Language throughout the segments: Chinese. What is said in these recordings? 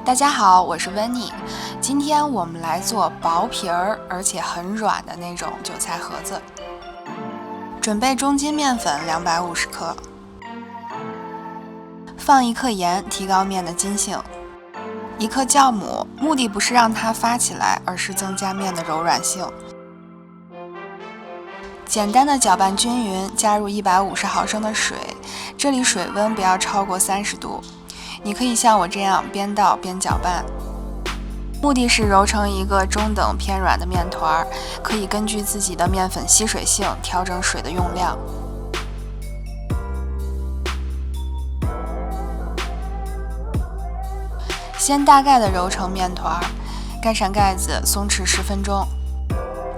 大家好，我是温妮。今天我们来做薄皮儿而且很软的那种韭菜盒子。准备中筋面粉250克，放1克盐提高面的筋性，1克酵母，目的不是让它发起来，而是增加面的柔软性。简单的搅拌均匀，加入150毫升的水，这里水温不要超过30度。你可以像我这样边倒边搅拌，目的是揉成一个中等偏软的面团，可以根据自己的面粉吸水性调整水的用量。先大概的揉成面团，盖上盖子松弛10分钟。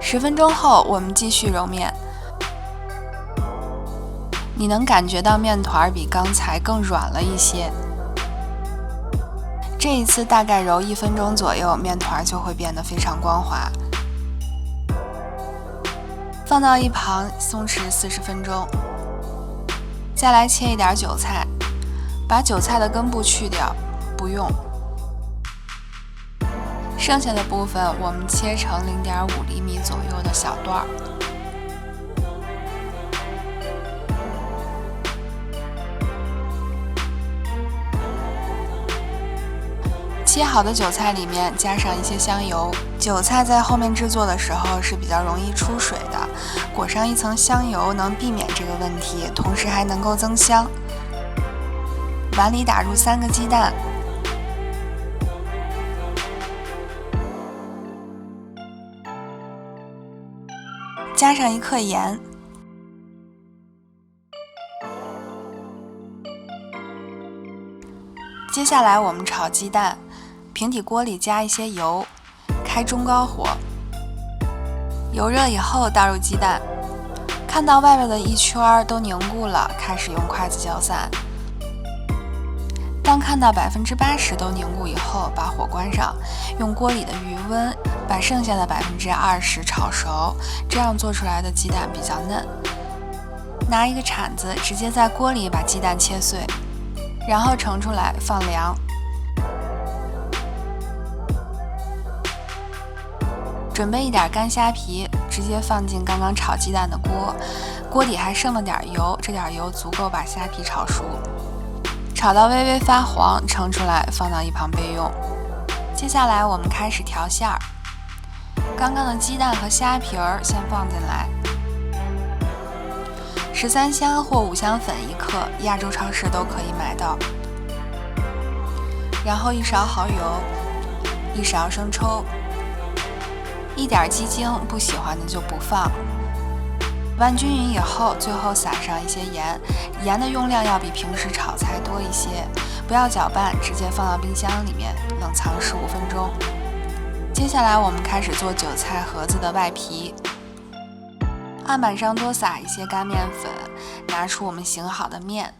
10分钟后，我们继续揉面。你能感觉到面团比刚才更软了一些。这一次大概揉1分钟左右，面团就会变得非常光滑。放到一旁松弛40分钟。再来切一点韭菜，把韭菜的根部去掉，不用。剩下的部分我们切成0.5厘米左右的小段儿。切好的韭菜里面加上一些香油，韭菜在后面制作的时候是比较容易出水的，裹上一层香油能避免这个问题，同时还能够增香。碗里打入3个鸡蛋，加上1克盐，接下来我们炒鸡蛋。平底锅里加一些油，开中高火，油热以后倒入鸡蛋，看到外面的一圈都凝固了，开始用筷子搅散。当看到80%都凝固以后，把火关上，用锅里的余温把剩下的20%炒熟，这样做出来的鸡蛋比较嫩。拿一个铲子直接在锅里把鸡蛋切碎，然后盛出来放凉。准备一点干虾皮，直接放进刚刚炒鸡蛋的锅，锅底还剩了点油，这点油足够把虾皮炒熟。炒到微微发黄，盛出来放到一旁备用。接下来我们开始调馅儿，刚刚的鸡蛋和虾皮儿先放进来，13香或5香粉1克，亚洲超市都可以买到。然后1勺蚝油，1勺生抽。1点鸡精，不喜欢的就不放。拌均匀以后，最后撒上一些盐，盐的用量要比平时炒菜多一些。不要搅拌，直接放到冰箱里面冷藏15分钟。接下来我们开始做韭菜盒子的外皮。案板上多撒一些干面粉，拿出我们醒好的面。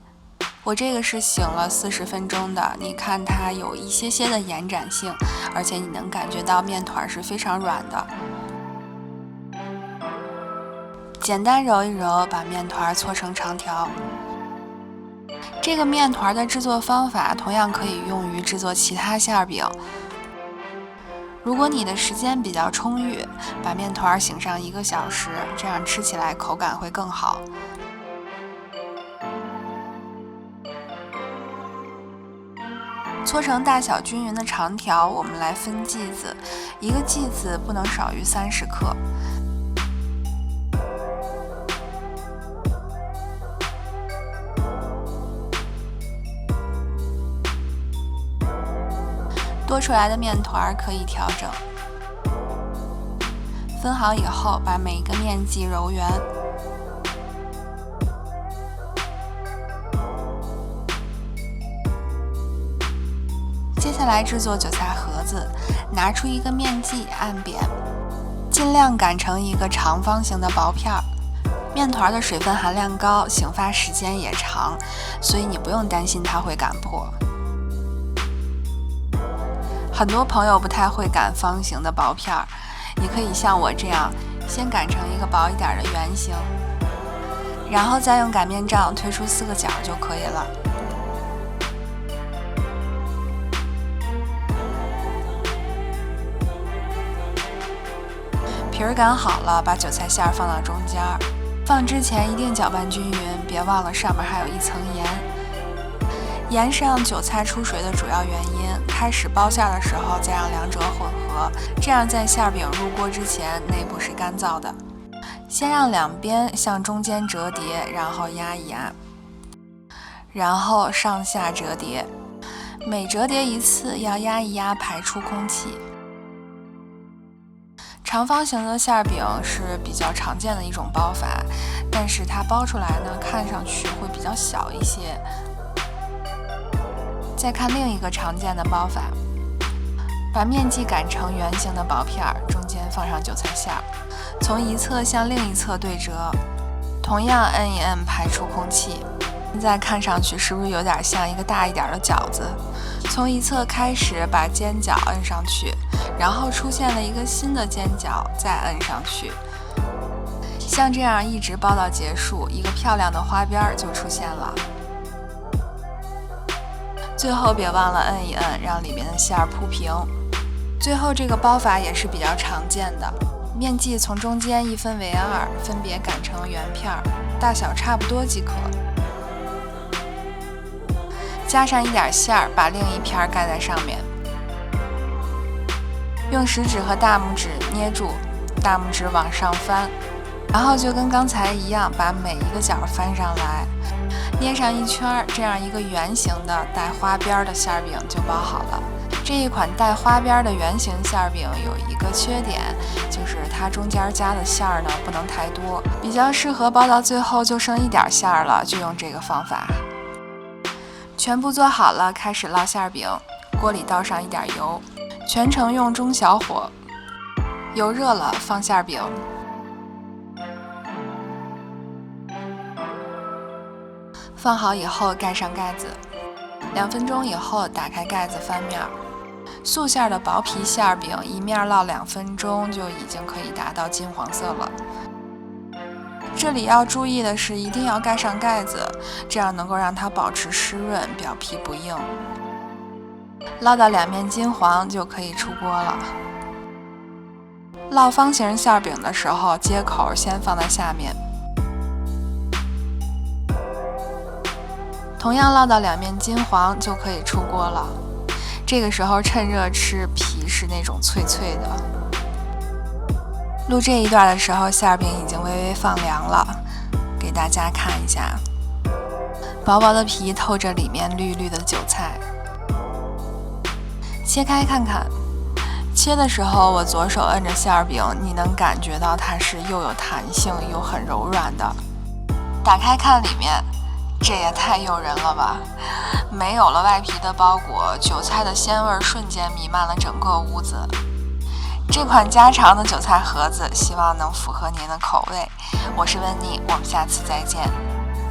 我这个是醒了40分钟的，你看它有一些些的延展性，而且你能感觉到面团是非常软的。简单揉一揉，把面团搓成长条。这个面团的制作方法同样可以用于制作其他馅饼。如果你的时间比较充裕，把面团醒上1个小时，这样吃起来口感会更好。搓成大小均匀的长条，我们来分剂子，一个剂子不能少于30克。多出来的面团可以调整。分好以后，把每一个面剂揉圆。接下来制作韭菜盒子，拿出一个面剂按扁，尽量擀成一个长方形的薄片儿。面团的水分含量高，醒发时间也长，所以你不用担心它会擀破。很多朋友不太会擀方形的薄片儿，你可以像我这样，先擀成一个薄一点的圆形，然后再用擀面杖推出4个角就可以了。皮儿擀好了，把韭菜馅儿放到中间，放之前一定搅拌均匀，别忘了上面还有一层盐。盐是让韭菜出水的主要原因，开始包馅的时候再让两者混合，这样在馅饼入锅之前内部是干燥的。先让两边向中间折叠，然后压一压，然后上下折叠，每折叠一次要压一压，排出空气。长方形的馅饼是比较常见的一种包法，但是它包出来呢，看上去会比较小一些。再看另一个常见的包法，把面剂擀成圆形的薄片，中间放上韭菜馅，从一侧向另一侧对折，同样摁一摁，排出空气。现在看上去是不是有点像一个大一点的饺子？从一侧开始把尖角摁上去，然后出现了一个新的尖角，再摁上去，像这样一直包到结束，一个漂亮的花边就出现了。最后别忘了摁一摁，让里面的馅儿铺平。最后这个包法也是比较常见的，面剂从中间一分为二，分别擀成圆片，大小差不多即可。加上一点馅儿，把另一片盖在上面，用食指和大拇指捏住，大拇指往上翻，然后就跟刚才一样，把每一个角翻上来，捏上一圈，这样一个圆形的带花边的馅饼就包好了。这一款带花边的圆形馅饼有一个缺点，就是它中间加的馅儿呢不能太多，比较适合包到最后就剩一点馅儿了，就用这个方法。全部做好了，开始烙馅饼，锅里倒上一点油，全程用中小火，油热了放馅饼，放好以后盖上盖子，2分钟以后打开盖子翻面。素馅的薄皮馅饼一面烙2分钟就已经可以达到金黄色了。这里要注意的是，一定要盖上盖子，这样能够让它保持湿润，表皮不硬。烙到2面金黄就可以出锅了。烙方形馅饼的时候，接口先放在下面，同样烙到2面金黄就可以出锅了。这个时候趁热吃，皮是那种脆脆的。录这一段的时候，馅饼已经微微放凉了，给大家看一下，薄薄的皮透着里面绿绿的韭菜。切开看看，切的时候我左手摁着馅饼，你能感觉到它是又有弹性又很柔软的。打开看里面，这也太诱人了吧！没有了外皮的包裹，韭菜的鲜味瞬间弥漫了整个屋子。这款家常的韭菜盒子，希望能符合您的口味。我是温妮，我们下次再见。